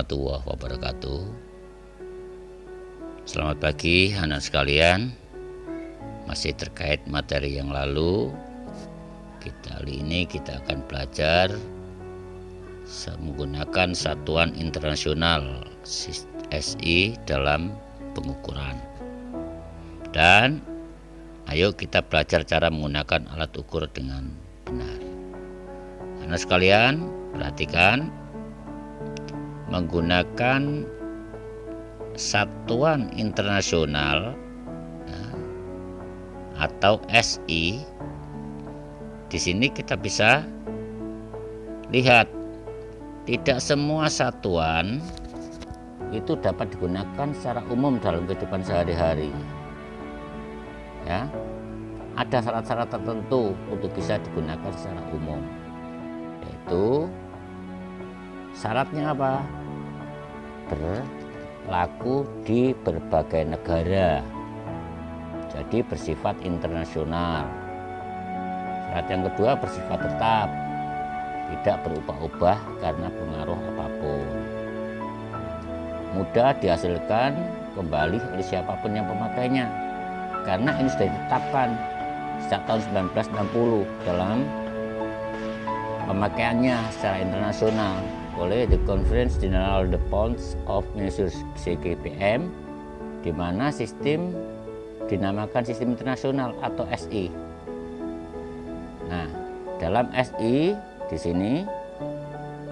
warahmatullahi wabarakatuh. Selamat pagi anak sekalian. Masih terkait materi yang lalu, kali ini kita akan belajar menggunakan satuan internasional SI dalam pengukuran. Dan ayo kita belajar cara menggunakan alat ukur dengan benar. Anak sekalian, perhatikan, menggunakan satuan internasional atau SI. Di sini kita bisa lihat tidak semua satuan itu dapat digunakan secara umum dalam kehidupan sehari-hari. Ya, ada syarat-syarat tertentu untuk bisa digunakan secara umum. Yaitu syaratnya apa? Berlaku di berbagai negara, jadi bersifat internasional. Syarat yang kedua bersifat tetap, tidak berubah-ubah karena pengaruh apapun, mudah dihasilkan kembali oleh siapapun yang pemakainya, karena ini sudah ditetapkan sejak tahun 1960 dalam pemakaiannya secara internasional oleh The Conference General de Points of Measures CGPM, di mana sistem dinamakan sistem internasional atau SI. Nah, dalam SI di sini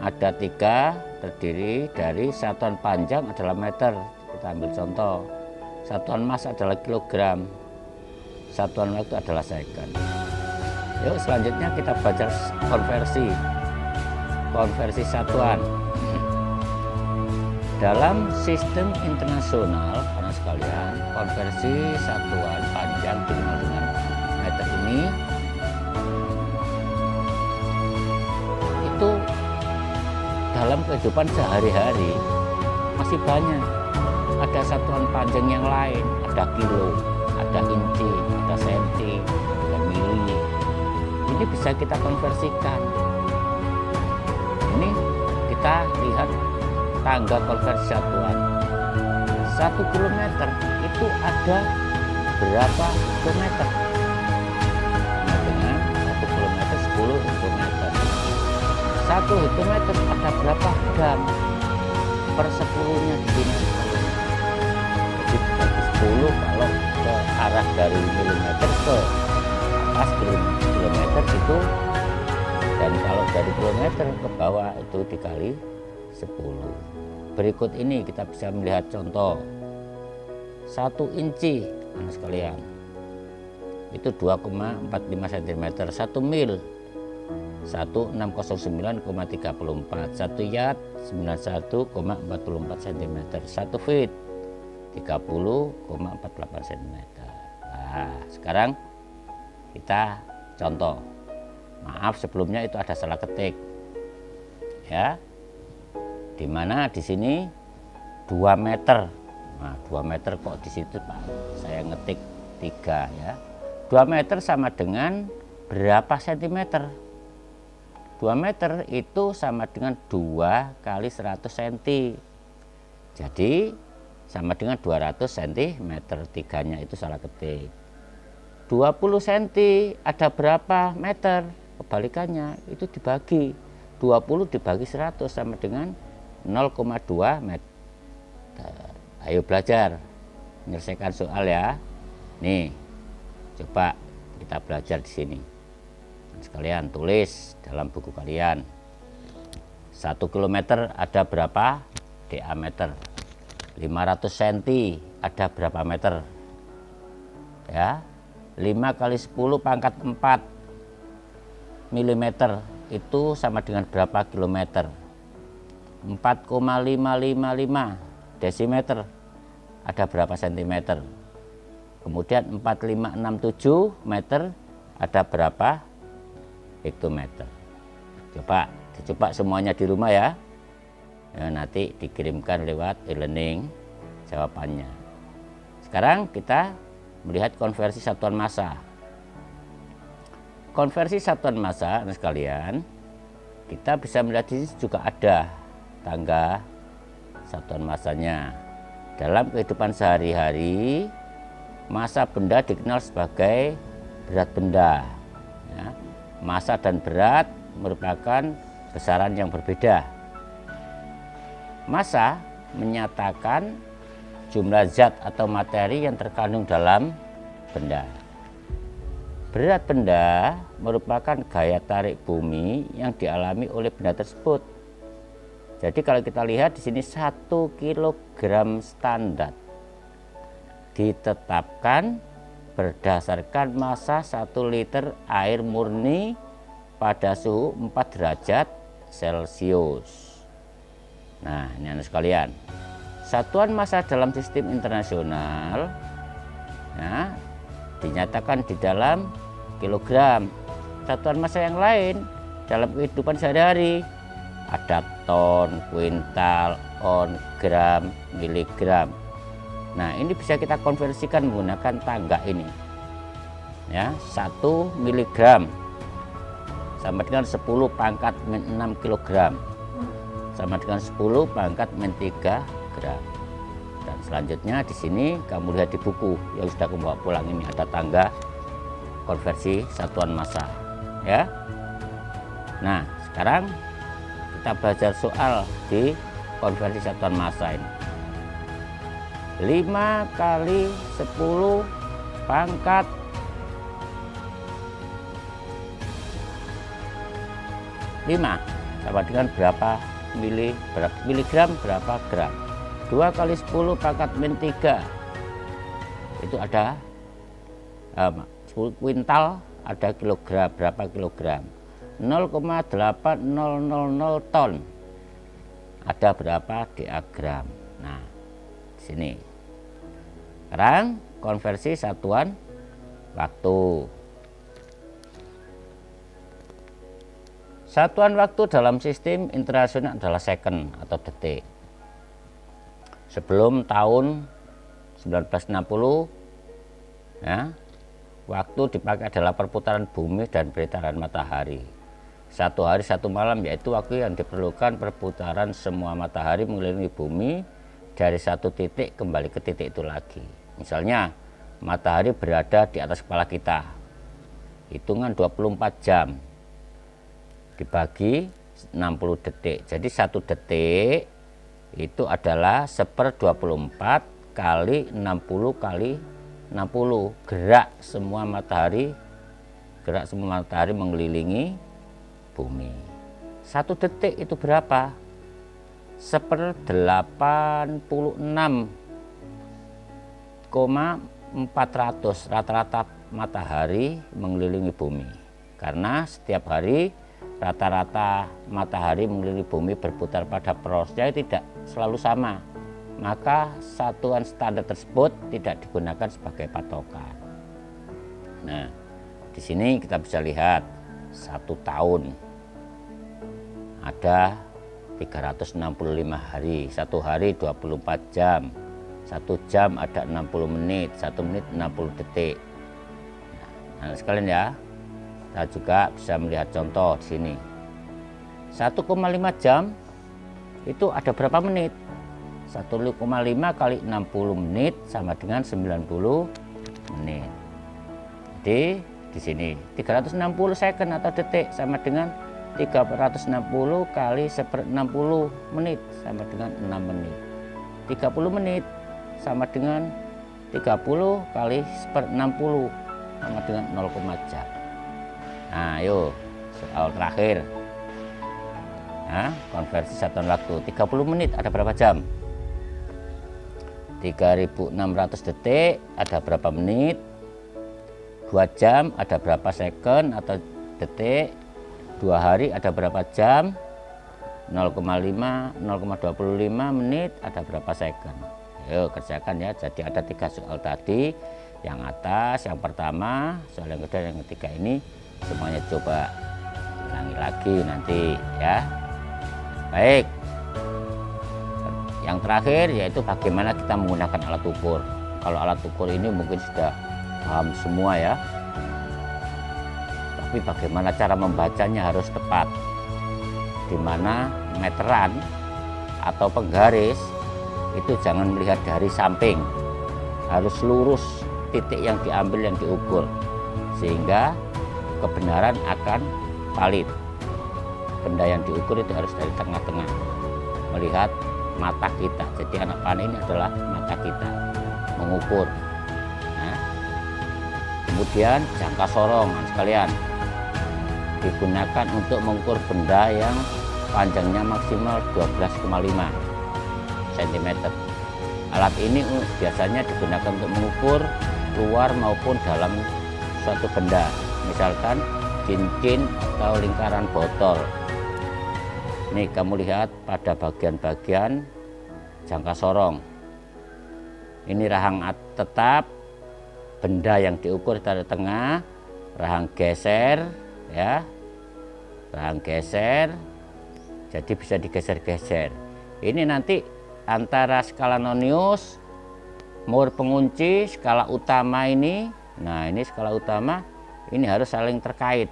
ada 3, terdiri dari satuan panjang adalah meter. Kita ambil contoh. Satuan massa adalah kilogram. Satuan waktu adalah second. Yuk selanjutnya kita belajar konversi satuan. Dalam sistem internasional, karena sekalian, konversi satuan panjang dikenal dengan meter ini itu dalam kehidupan sehari-hari masih banyak. Ada satuan panjang yang lain, ada kilo, ada inci, ada senti, ada mili. Ini bisa kita konversikan. Ini kita lihat tangga konversi satuan. 1 kilometer itu ada berapa kilometer? Sama dengan 1 kilometer 10 hektometer. 1 hektometer ada berapa gram? Per 10-nya di sini. Jadi bagi 10 kalau ke arah dari milimeter ke atas kilometer itu, dan kalau dari kilometer ke bawah itu dikali 10. Berikut ini kita bisa melihat contoh. 1 inci, anak sekalian, itu 2,45 cm. 1 mil 1609,34. 1 yard 91,44 cm. 1 feet 30,48 cm. Nah, sekarang kita contoh. Maaf sebelumnya itu ada salah ketik. Ya. Di mana di sini 2 meter. Nah, 2 meter kok di situ, Pak? Saya ngetik 3 ya. 2 meter sama dengan berapa sentimeter? 2 meter itu sama dengan 2 kali 100 cm. Jadi sama dengan 200 cm. 3-nya itu salah ketik. 20 cm ada berapa meter? Kebalikannya itu dibagi. 20 dibagi 100 sama dengan 0,2 meter. Ayo belajar menyelesaikan soal ya. Nih, coba kita belajar di sini. Sekalian tulis dalam buku kalian. 1 km ada berapa diameter? 500 cm ada berapa meter? Ya, 5 kali 10 pangkat 4 mm itu sama dengan berapa kilometer? 4,555 desimeter ada berapa sentimeter? Kemudian 4567 meter ada berapa hektometer? Coba semuanya di rumah ya. Nanti dikirimkan lewat e-learning jawabannya. Sekarang kita melihat konversi satuan massa. Konversi satuan massa, sekalian, kita bisa melihat di sini juga ada tangga satuan massanya. Dalam kehidupan sehari-hari, massa benda dikenal sebagai berat benda. Ya, massa dan berat merupakan besaran yang berbeda. Massa menyatakan jumlah zat atau materi yang terkandung dalam benda. Berat benda merupakan gaya tarik bumi yang dialami oleh benda tersebut. Jadi kalau kita lihat di sini 1 kilogram standar ditetapkan berdasarkan massa 1 liter air murni pada suhu 4 derajat Celcius. Nah, ini anak sekalian, satuan massa dalam sistem internasional ya, dinyatakan di dalam kilogram. Satuan massa yang lain dalam kehidupan sehari-hari ada ton, kuintal, on, gram, miligram. Nah, ini bisa kita konversikan menggunakan tangga ini. Ya, 1 miligram sama dengan 10 pangkat min 6 kilogram. Sama dengan 10 pangkat min 3 gram. Dan selanjutnya di sini kamu lihat di buku yang sudah kamu bawa pulang ini ada tangga konversi satuan massa. Ya. Nah, sekarang kita belajar soal di konversi satuan massa ini. 5 kali 10 pangkat 5 sama dengan berapa miligram, berapa gram. 2 kali 10 pangkat min 3 itu ada 10 kuintal, ada kilogram, berapa kilogram. 0,8000 ton ada berapa diagram. Nah, di sini sekarang konversi satuan waktu. Satuan waktu dalam sistem internasional adalah second atau detik. Sebelum tahun 1960 ya, waktu dipakai adalah perputaran bumi dan peredaran matahari. 1 hari 1 malam yaitu waktu yang diperlukan perputaran semua matahari mengelilingi bumi dari 1 titik kembali ke titik itu lagi. Misalnya matahari berada di atas kepala kita, hitungan 24 jam dibagi 60 detik. Jadi 1 detik itu adalah 1/24 kali 60 kali 60 gerak semua matahari mengelilingi bumi. 1 detik itu berapa? 1/86,400 rata-rata matahari mengelilingi bumi. Karena setiap hari rata-rata matahari mengelilingi bumi berputar pada porosnya tidak selalu sama, maka satuan standar tersebut tidak digunakan sebagai patokan. Nah, di sini kita bisa lihat 1 tahun ada 365 hari, 1 hari 24 jam, 1 jam ada 60 menit, 1 menit 60 detik. Nah, sekalian ya, kita juga bisa melihat contoh di sini. 1,5 jam itu ada berapa menit? 1,5 kali 60 menit sama dengan 90 menit. Jadi di sini 360 second atau detik sama dengan 360 kali 1/60 menit sama dengan 6 menit. 30 menit sama dengan 30 kali 1/60 sama dengan 0, jam. Nah, ayo soal terakhir. Nah, konversi satuan waktu 30 menit ada berapa jam? 3600 detik ada berapa menit? 2 jam ada berapa second atau detik? 2 hari ada berapa jam? 0,25 menit ada berapa second? Ayo kerjakan ya. Jadi ada 3 soal tadi. Yang atas, yang pertama, soal yang kedua, yang ketiga ini semuanya coba ulangi lagi nanti ya. Baik. Yang terakhir yaitu bagaimana kita menggunakan alat ukur. Kalau alat ukur ini mungkin sudah paham semua ya. Tapi bagaimana cara membacanya harus tepat. Di mana meteran atau penggaris itu jangan melihat dari samping, harus lurus titik yang diambil, yang diukur, sehingga kebenaran akan valid. Benda yang diukur itu harus dari tengah-tengah, melihat mata kita. Jadi anak panah ini adalah mata kita mengukur. Nah, kemudian jangka sorong sekalian digunakan untuk mengukur benda yang panjangnya maksimal 12,5 cm. Alat ini biasanya digunakan untuk mengukur luar maupun dalam suatu benda, misalkan cincin atau lingkaran botol. Nih kamu lihat pada bagian-bagian jangka sorong. Ini rahang tetap, benda yang diukur dari tengah, rahang geser, ya, rahang geser, jadi bisa digeser-geser. Ini nanti antara skala nonius, mur pengunci, skala utama ini. Nah ini skala utama, ini harus saling terkait.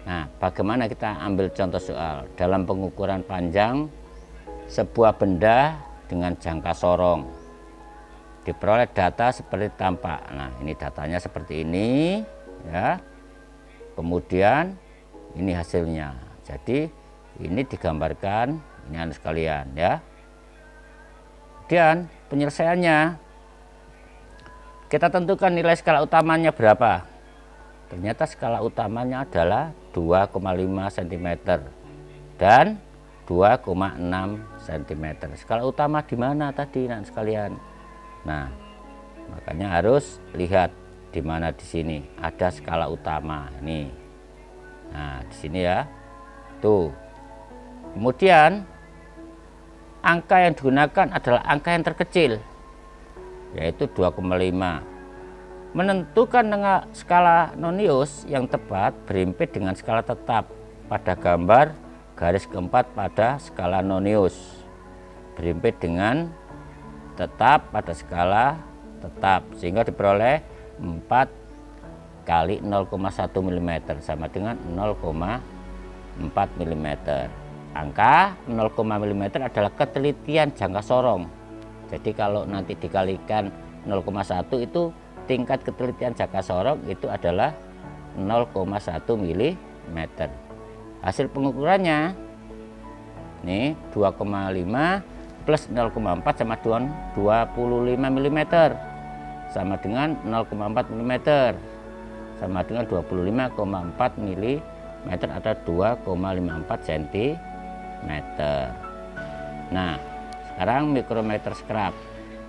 Nah, bagaimana kita ambil contoh soal dalam pengukuran panjang sebuah benda dengan jangka sorong. Diperoleh data seperti tampak. Nah, ini datanya seperti ini, ya. Kemudian ini hasilnya. Jadi ini digambarkan, ini anu sekalian, ya. Dan penyelesaiannya kita tentukan nilai skala utamanya berapa. Ternyata skala utamanya adalah 2,5 cm dan 2,6 cm. Skala utama di mana tadi, nak sekalian? Nah, makanya harus lihat di mana di sini ada skala utama nih. Nah, di sini ya. Tuh. Kemudian angka yang digunakan adalah angka yang terkecil, yaitu 2,5. Menentukan dengan skala nonius yang tepat berimpit dengan skala tetap pada gambar garis keempat pada skala nonius. Berimpit dengan tetap pada skala tetap, sehingga diperoleh 4 kali 0,1 mm sama dengan 0,4 mm. Angka 0, mm adalah ketelitian jangka sorong. Jadi kalau nanti dikalikan 0,1 itu tingkat ketelitian jangka sorong itu adalah 0,1 mm. Hasil pengukurannya nih 2,5 plus 0,4 sama dengan 25 mm sama dengan 0,4 mm sama dengan 25,4 mm atau 2,54 cm. Nah, sekarang mikrometer scrap.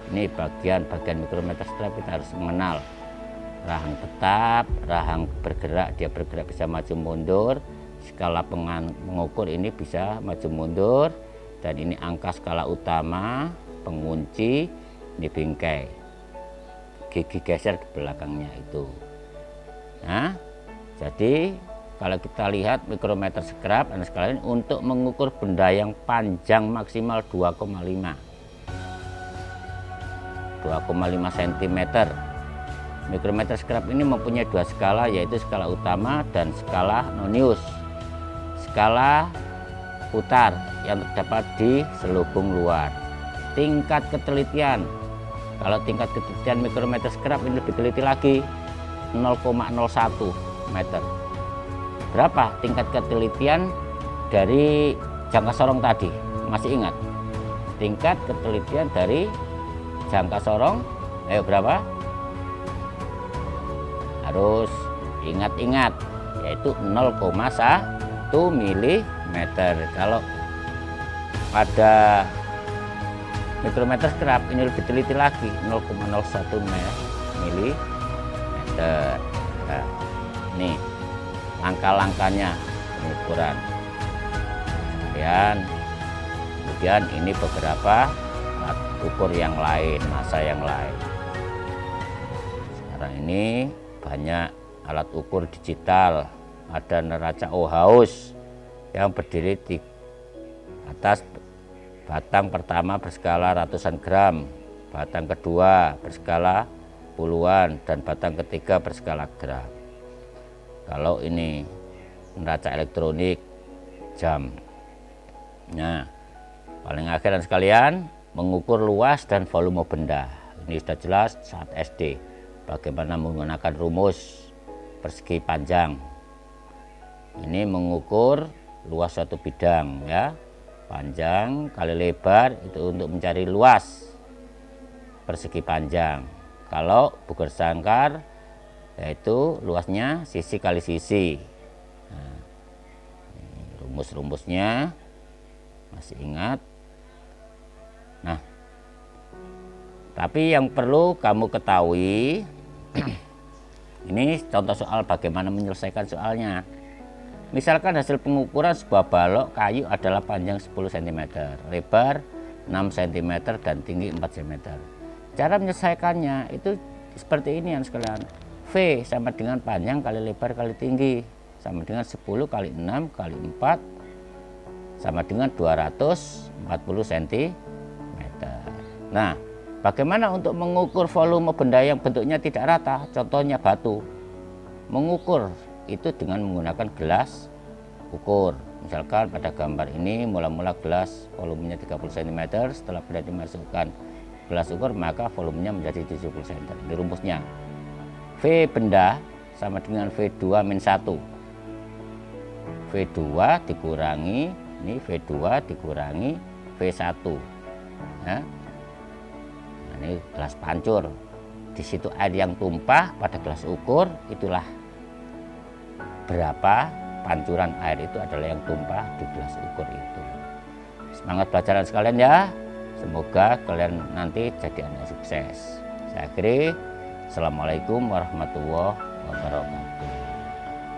Ini bagian-bagian mikrometer scrap kita harus mengenal. Rahang tetap, rahang bergerak, dia bergerak bisa maju mundur. Skala pengukur ini bisa maju mundur. Dan ini angka skala utama, pengunci, ini bingkai. Gigi geser di belakangnya itu. Nah, jadi kalau kita lihat mikrometer scrap dan sekalian untuk mengukur benda yang panjang maksimal 2,5 cm. Mikrometer scrap ini mempunyai dua skala, yaitu skala utama dan skala nonius. Skala putar yang terdapat di selubung luar. Tingkat ketelitian, kalau tingkat ketelitian mikrometer scrap ini lebih teliti lagi, 0,01 meter. Berapa tingkat ketelitian dari jangka sorong tadi? Masih ingat? Tingkat ketelitian dari jangka sorong, ayo berapa? Harus ingat-ingat, yaitu 0,1 mm. Kalau pada mikrometer scrap ini lebih teliti lagi, 0,01 mm. Nah, nih langkah-langkahnya pengukuran. Kemudian ini beberapa alat ukur yang lain, massa yang lain. Sekarang ini banyak alat ukur digital. Ada neraca Ohaus yang berdiri di atas batang pertama berskala ratusan gram, batang kedua berskala puluhan, dan batang ketiga berskala gram. Kalau ini neraca elektronik jam. Nah, paling akhir dan sekalian, mengukur luas dan volume benda. Ini sudah jelas saat SD. Bagaimana menggunakan rumus persegi panjang. Ini mengukur luas suatu bidang ya. Panjang kali lebar itu untuk mencari luas persegi panjang. Kalau buku sangkar yaitu luasnya sisi kali sisi. Nah, rumus-rumusnya masih ingat. Nah, tapi yang perlu kamu ketahui, ini contoh soal bagaimana menyelesaikan soalnya. Misalkan hasil pengukuran sebuah balok kayu adalah panjang 10 cm, lebar 6 cm, dan tinggi 4 cm. Cara menyelesaikannya itu seperti ini yang sekalian. V sama dengan panjang kali lebar kali tinggi, sama dengan 10 kali 6 kali 4, sama dengan 240 cm. Nah, bagaimana untuk mengukur volume benda yang bentuknya tidak rata? Contohnya batu. Mengukur itu dengan menggunakan gelas ukur. Misalkan pada gambar ini mula-mula gelas volumenya 30 cm, setelah benda dimasukkan gelas ukur maka volumenya menjadi 70 cm. Ini rumusnya. V benda sama dengan V2 min 1. V2 dikurangi, ini V2 dikurangi V1. Ya. Ini gelas pancur, di situ air yang tumpah pada gelas ukur, itulah berapa pancuran air itu adalah yang tumpah di gelas ukur itu. Semangat pelajaran sekalian ya, semoga kalian nanti jadi anak sukses. Saya akhiri, assalamualaikum warahmatullahi wabarakatuh.